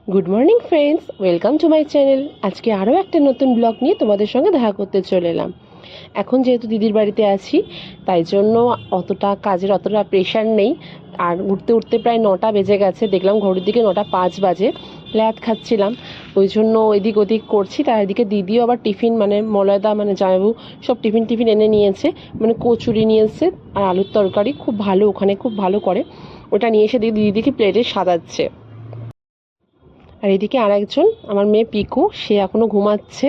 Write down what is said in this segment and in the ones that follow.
Good morning friends, welcome to my channel. আজকে আরও একটা নতুন ব্লগ নিয়ে তোমাদের সঙ্গে দেখা করতে চলে এলাম। এখন যেহেতু দিদির বাড়িতে আছি, তাই জন্য অতটা প্রেশার নেই। আর উঠতে উঠতে প্রায় 9টা বেজে গেছে, দেখলাম ঘড়ির দিকে 9টা 5 বাজে। ল্যাদ খাচ্ছিলাম, ওই জন্য এদিক ওদিক করছি। তার এদিকে দিদিও আবার টিফিন মলয়দা জামাইবু সব টিফিন এনে নিয়েছে। কচুরি নিয়ে এসছে আর আলুর তরকারি, খুব ভালো, ওখানে খুব ভালো করে। ওটা নিয়ে এসে দিদিকে প্লেটে সাজাচ্ছে। আর এদিকে আর একজন আমার মেয়ে পিকু, সে এখনও ঘুমাচ্ছে,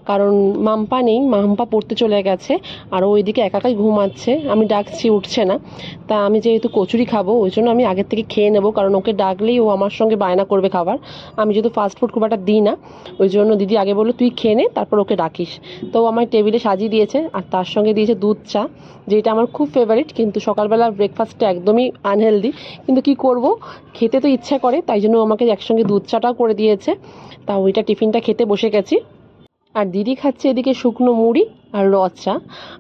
কারণ মাম্পা নেই, মাম্পা পড়তে চলে গেছে। আর ও এদিকে একাই ঘুমাচ্ছে, আমি ডাকছি উঠছে না। তা আমি যেহেতু কচুরি খাবো, ওই জন্য আমি আগের থেকে খেয়ে নেবো, কারণ ওকে ডাকলেই ও আমার সঙ্গে বায়না করবে খাবার। আমি যেহেতু ফাস্টফুড খুব একটা দিই না, ওই জন্য দিদি আগে বললো তুই খেয়ে নে, তারপর ওকে ডাকিস। তো আমার টেবিলে সাজিয়ে দিয়েছে, আর তার সঙ্গে দিয়েছে দুধ চা, যেটা আমার খুব ফেভারিট। কিন্তু সকালবেলা ব্রেকফাস্টটা একদমই আনহেলদি, কিন্তু কি করব, খেতে তো ইচ্ছা করে, তাই জন্য আমাকে একসঙ্গে দুধ চাটাও করে দিয়েছে। তা ওইটা টিফিনটা খেতে বসে গেছি। আর দিদি খাচ্ছে এদিকে শুকনো মুড়ি আর র চা,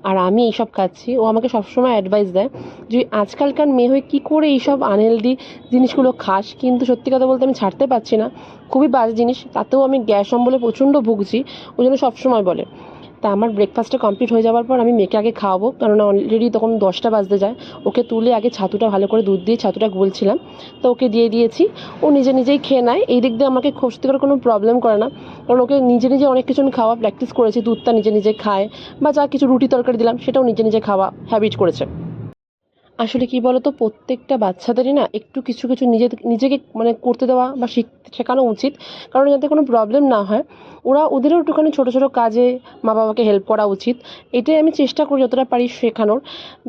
আর আমি এইসব খাচ্ছি। ও আমাকে সবসময় অ্যাডভাইস দেয় যে আজকালকার মেয়ে হয়ে কী করে এইসব আনহেলদি জিনিসগুলো খাস, কিন্তু সত্যি কথা বলতে আমি ছাড়তে পারছি না। খুবই বাজে জিনিস, তাতেও আমি গ্যাস অম্বলে প্রচণ্ড ভুগছি, ওই জন্য সবসময় বলে। তা আমার ব্রেকফাস্টটা কমপ্লিট হয়ে যাওয়ার পর আমি মেয়েকে আগে খাওয়াবো, কারণ অলরেডি তখন 10টা বাজতে যায়। ওকে তুলে আগে ছাতুটা ভালো করে দুধ দিয়ে ছাতুটা গুলছিলাম, তো ওকে দিয়ে দিয়েছি। ও নিজে নিজেই খেয়ে নেয়, এই দিক দিয়ে আমাকে সত্যি করে কোনো প্রবলেম করে না, কারণ ওকে নিজে নিজে অনেক কিছু খাওয়া প্র্যাকটিস করেছি। দুধটা নিজে নিজে খায়, বা যা কিছু রুটি তরকারি দিলাম সেটাও নিজে নিজে খাওয়া হ্যাবিট করেছে। আসলে কি বলতো, প্রত্যেকটা বাচ্চাদেরই না একটু কিছু কিছু নিজেকে করতে দেওয়া বা শেখানো উচিত, কারণ যাতে কোনো প্রবলেম না হয়। ওদেরও একটুখানি ছোটো ছোটো কাজে মা বাবাকে হেল্প করা উচিত। এটাই আমি চেষ্টা করি যতটা পারি শেখানোর।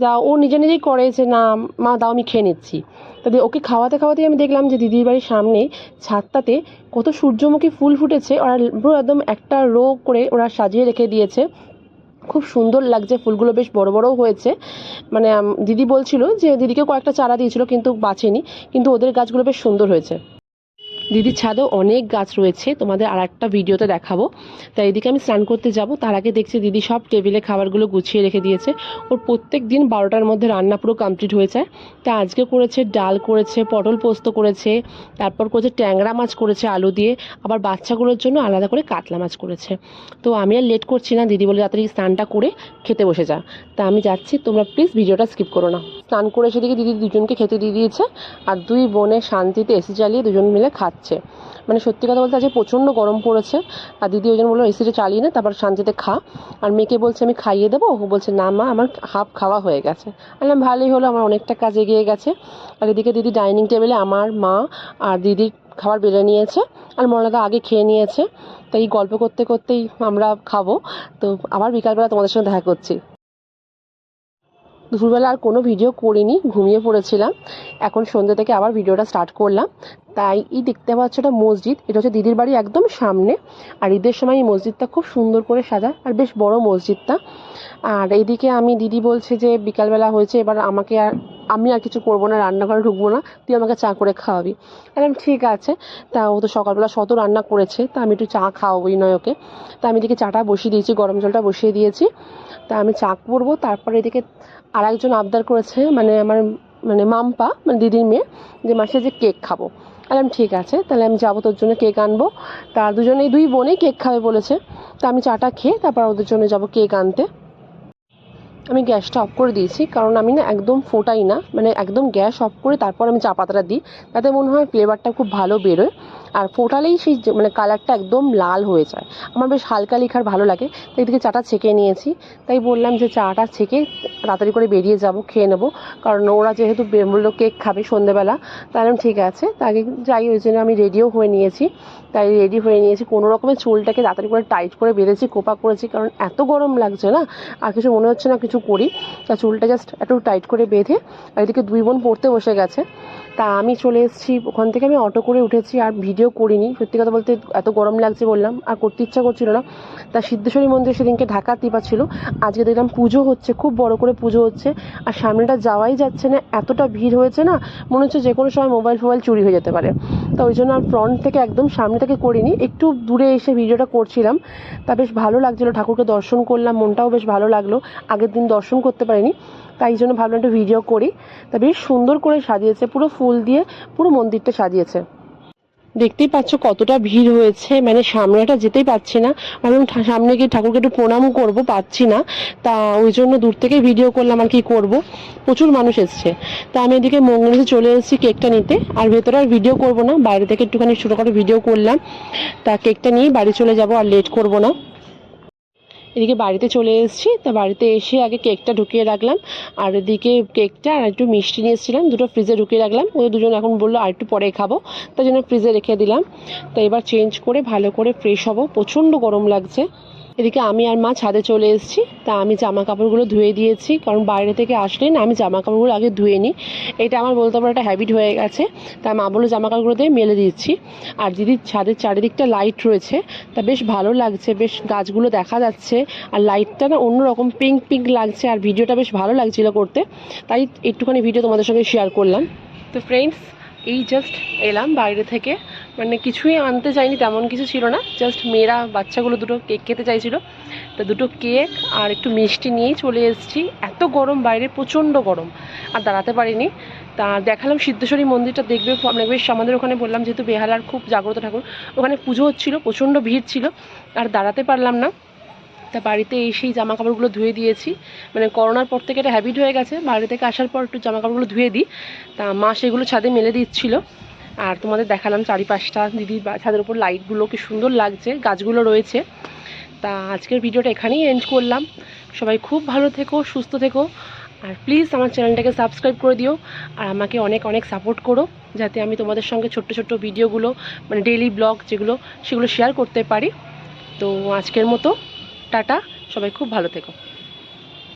যা ও নিজে নিজেই করে যে না মা দাও, আমি খেয়ে নিচ্ছি। তবে ওকে খাওয়াতে খাওয়াতেই আমি দেখলাম যে দিদির বাড়ির সামনে ছাদটাতে কত সূর্যমুখী ফুল ফুটেছে। ওরা পুরো একদম একটা রো করে ওরা সাজিয়ে রেখে দিয়েছে, খুব সুন্দর লাগছে। ফুলগুলো বেশ বড় বড়ও হয়েছে। দিদি বলছিল যে দিদিকে কয়েকটা চারা দিয়েছিল, কিন্তু বাঁচেনি, কিন্তু ওদের গাছগুলো বেশ সুন্দর হয়েছে। দিদির ছাদেও অনেক গাছ রয়েছে, তোমাদের আর একটা ভিডিওতে দেখাবো। তাই এদিকে আমি স্নান করতে যাব, তার আগে দেখছি দিদি সব টেবিলে খাবারগুলো গুছিয়ে রেখে দিয়েছে। ওর প্রত্যেক দিন 12টার মধ্যে রান্না পুরো কমপ্লিট হয়ে যায়। তা আজকে করেছে ডাল, করেছে পটল পোস্ত, করেছে তারপর করেছে ট্যাংরা মাছ করেছে আলু দিয়ে, আবার বাচ্চাগুলোর জন্য আলাদা করে কাতলা মাছ করেছে। তো আমি আর লেট করছি না, দিদি বলে তাড়াতাড়ি স্নানটা করে খেতে বসে যা। তা আমি যাচ্ছি, তোমরা প্লিজ ভিডিওটা স্কিপ করো না। স্নান করে সেদিকে দিদি দুজনকে খেতে দিয়ে দিয়েছে, আর দুই বোনে শান্তিতে এসি চালিয়ে দুজন মিলে খাচ্ছে। সত্যি কথা বলতে আজকে প্রচণ্ড গরম পড়েছে, আর দিদি ওই জন্য বললো এসিটা চালিয়ে না, তারপর শান্তিতে খা। আর মেয়েকে বলছে আমি খাইয়ে দেবো, ও বলছে না মা, আমার হাফ খাওয়া হয়ে গেছে। বললাম ভালোই হলো, আমার অনেকটা কাজ এগিয়ে গেছে। আর এদিকে দিদি ডাইনিং টেবিলে আমার মা আর দিদির খাবার বেড়ে নিয়েছে, আর মলাদা আগে খেয়ে নিয়েছে। তাই গল্প করতে করতেই আমরা খাবো। তো আবার বিকালবেলা তোমাদের সঙ্গে দেখা করছি। দুপুরবেলা আর কোনো ভিডিও করিনি, ঘুমিয়ে পড়েছিলাম। এখন সন্ধ্যে থেকে আবার ভিডিওটা স্টার্ট করলাম। তাই দেখতে পাচ্ছ এটা মসজিদ, এটা হচ্ছে দিদির বাড়ি একদম সামনে। আর ঈদের সময় এই মসজিদটা খুব সুন্দর করে সাজায়, আর বেশ বড় মসজিদটা। আর এইদিকে দিদি বলছে যে বিকালবেলা হয়েছে, এবার আমি আর কিছু করবো না, রান্নাঘরে ঢুকবো না, তুই আমাকে চা করে খাওয়াবি। বললাম ঠিক আছে। তা ও তো সকালবেলা শত রান্না করেছে, তা আমি একটু চা খাওয়াবোই নয় ওকে। তা আমি এদিকে চাটা বসিয়ে দিয়েছি, গরম জলটা বসিয়ে দিয়েছি। তা আমি চা করবো, তারপরে এদিকে আর একজন আবদার করেছে, আমার মাম্পা, দিদির মেয়ে, যে মাসে যে কেক খাবো। বললাম ঠিক আছে, তাহলে আমি যাবো, তোর জন্য কেক আনবো। তার দুই বোনেই কেক খাবে বলেছে। তা আমি চাটা খেয়ে তারপর ওদের জন্য যাবো কেক আনতে। আমি গ্যাসটা অফ করে দিয়েছি, কারণ আমি না একদম ফোটাই না, একদম গ্যাস অফ করে তারপর আমি চা পাতাটা দিই, তাতে মনে হয় ফ্লেভারটা খুব ভালো বেরোয়। আর ফোটালেই সেই কালারটা একদম লাল হয়ে যায়। আমার বেশ হালকা লিখার ভালো লাগে। তাই এদিকে চাটা ছেঁকে নিয়েছি। তাই বললাম যে চাটা ছেঁকে তাড়াতাড়ি করে বেরিয়ে যাব, খেয়ে নেবো, কারণ ওরা যেহেতু বললো কেক খাবে সন্ধ্যেবেলা। তাহলে ঠিক আছে, তাই যাই, ওই জন্য আমি রেডিও হয়ে নিয়েছি। তাই রেডি হয়ে নিয়েছি, কোনো রকমের চুলটাকে তাড়াতাড়ি করে টাইট করে বেঁধেছি, কোপা করেছি, কারণ এত গরম লাগছে না, আর কিছু মনে হচ্ছে না কিছু করি। তা চুলটা জাস্ট একটু টাইট করে বেঁধে, আর এদিকে দুই বোন পড়তে বসে গেছে। তা আমি চলে এসেছি ওখান থেকে, আমি অটো করে উঠেছি, আর ভিডিও করিনি। সত্যি কথা বলতে এত গরম লাগছে বললাম, আর করতে ইচ্ছা করছিল না। তা সিদ্ধেশ্বরী মন্দির সেদিনকে ঢাকার দীপা ছিল, আজকে দেখলাম পুজো হচ্ছে, খুব বড় করে পুজো হচ্ছে। আর সামনেটা যাওয়াই যাচ্ছে না, এতটা ভিড় হয়েছে না, মনে হচ্ছে যে কোনো সময় মোবাইল ফোবাইল চুরি হয়ে যেতে পারে। তো ওই জন্য আর ফ্রন্ট থেকে একদম সামনে থেকে করিনি, একটু দূরে এসে ভিডিওটা করছিলাম। তা বেশ ভালো লাগছিলো, ঠাকুরকে দর্শন করলাম, মনটাও বেশ ভালো লাগলো। আগের দিন দর্শন করতে পারিনি, তাই জন্য ভাবলাম একটু ভিডিও করি। তা বেশ সুন্দর করে সাজিয়েছে, পুরো ফুল দিয়ে পুরো মন্দিরটা সাজিয়েছে। দেখতেই পাচ্ছ কতটা ভিড় হয়েছে, মানে সামনেটা যেতেই পাচ্ছি না। আমি সামনে গিয়ে ঠাকুরকে একটু প্রণাম করব, পাচ্ছি না। তা ওই জন্য দূর থেকে ভিডিও করলাম, আর কি করব, প্রচুর মানুষ এসছে। তা আমি এদিকে মঙ্গলতে চলে এসেছি কেকটা নিতে, আর ভেতরে আর ভিডিও করব না, বাইরে থেকে একটুখানি ছোটোখাটো ভিডিও করলাম। তা কেকটা নিয়ে বাড়ি চলে যাব, আর লেট করব না। এদিকে বাড়িতে চলে এসেছি, তা বাড়িতে এসে আগে কেকটা ঢুকিয়ে রাখলাম, আর এদিকে কেকটা আর একটু মিষ্টি নিয়ে এসেছিলাম, দুটো ফ্রিজে ঢুকিয়ে রাখলাম। ওই দুজন এখন বললো আর একটু পরে খাবো, তাই জন্য ফ্রিজে রেখে দিলাম। তো এবার চেঞ্জ করে ভালো করে ফ্রেশ হব, প্রচণ্ড গরম লাগছে। এদিকে আমি আর মা ছাদে চলে এসেছি। তা আমি জামা কাপড়গুলো ধুয়ে দিয়েছি, কারণ বাইরে থেকে আসলেই না আমি জামা কাপড়গুলো আগে ধুয়ে নিই, এটা আমার বলতে পারো একটা হ্যাবিট হয়ে গেছে। তা মা বললো জামা কাপড়গুলো দিয়ে মেলে দিচ্ছি। আর দিদির ছাদের চারিদিকটা লাইট রয়েছে, তা বেশ ভালো লাগছে, বেশ গাছগুলো দেখা যাচ্ছে, আর লাইটটা না অন্যরকম পিঙ্ক পিঙ্ক লাগছে, আর ভিডিওটা বেশ ভালো লাগছিল করতে, তাই একটুখানি ভিডিও তোমাদের সঙ্গে শেয়ার করলাম। তো ফ্রেন্ডস, এই জাস্ট এলাম বাইরে থেকে, মানে কিছুই আনতে চাইনি, তেমন কিছু ছিল না, জাস্ট মেয়েরা বাচ্চাগুলো দুটো কেক খেতে চাইছিলো, তো দুটো কেক আর একটু মিষ্টি নিয়েই চলে এসেছি। এত গরম বাইরে, প্রচণ্ড গরম, আর দাঁড়াতে পারিনি। তা দেখালাম সিদ্ধেশ্বরী মন্দিরটা, দেখবে অনেক বেশ, আমাদের ওখানে বললাম যেহেতু বেহালার খুব জাগ্রত ঠাকুর, ওখানে পুজো হচ্ছিলো, প্রচণ্ড ভিড় ছিল, আর দাঁড়াতে পারলাম না। তা বাড়িতে এসেই জামা কাপড়গুলো ধুয়ে দিয়েছি, মানে করোনার পর থেকে এটা হ্যাবিট হয়ে গেছে, বাড়ি থেকে আসার পর একটু জামা কাপড়গুলো ধুয়ে দিই। তা মা সেগুলো ছাদে মেলে দিচ্ছিল, আর তোমাদের দেখালাম চারিপাশটা, দিদির ছাদের উপর লাইটগুলো কি সুন্দর লাগছে, গাছগুলো রয়েছে। তা আজকের ভিডিওটা এখানেই এন্ড করলাম। সবাই খুব ভালো থেকো, সুস্থ থেকো, আর প্লিজ আমার চ্যানেলটাকে সাবস্ক্রাইব করে দিও, আর আমাকে অনেক অনেক সাপোর্ট করো, যাতে আমি তোমাদের সঙ্গে ছোট্ট ছোট্ট ভিডিওগুলো, মানে ডেইলি ব্লগ যেগুলো, সেগুলো শেয়ার করতে পারি। তো আজকের মতো টাটা, সবাই খুব ভালো থেকো।